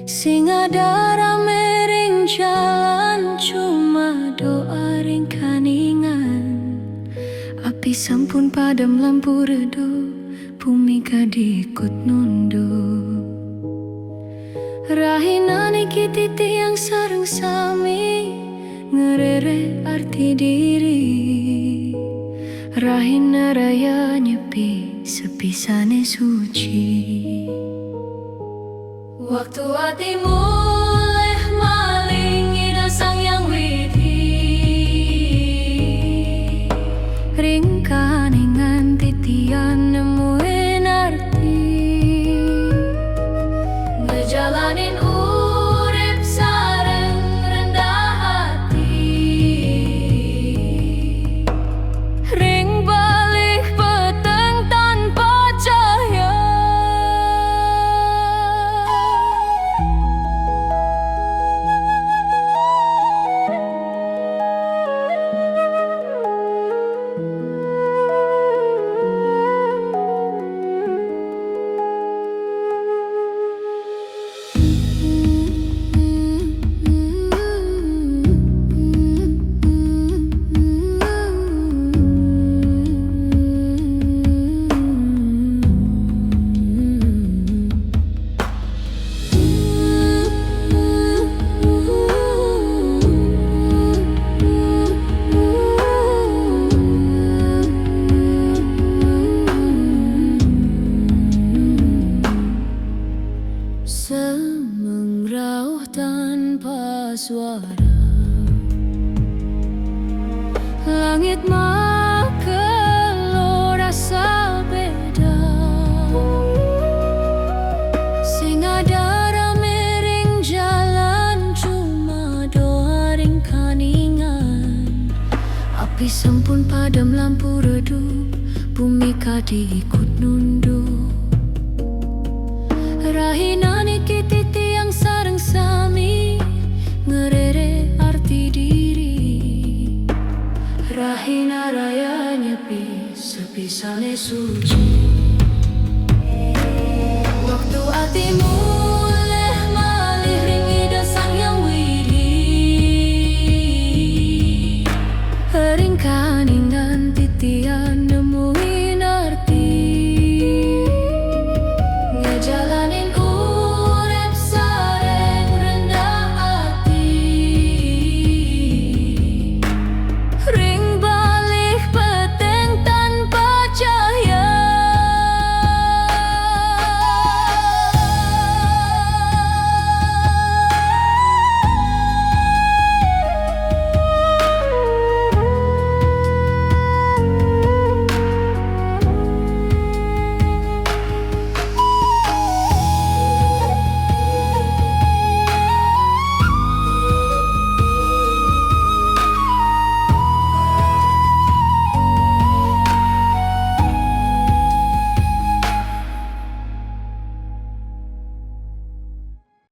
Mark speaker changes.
Speaker 1: Sing ada rame ring jalan, cuma doa ring kaningan. Api sampun padam, lampu redup, bumi kadikut nunduk. Rahina niki titi yang sareng sami, ngerere arti diri. Rahina raya nyepi, sepisane suci. Waktu hatimu leh maling ina sang yang widi, ring kaningan titian nemuin arti. Ngejalanin urip sareng rendah hati, ring balik peteng tanpa cahaya. Semengrauh tanpa suara, langit makelo rasa beda. Sing ada rame ring jalan, cuma doa ring kaningan. Api sampun padam, lampu redup, bumi kadikut nunduk. Rahina niki titi yang sareng sami, ngerere arti diri. Rahina raya nyepi, sepisane suci.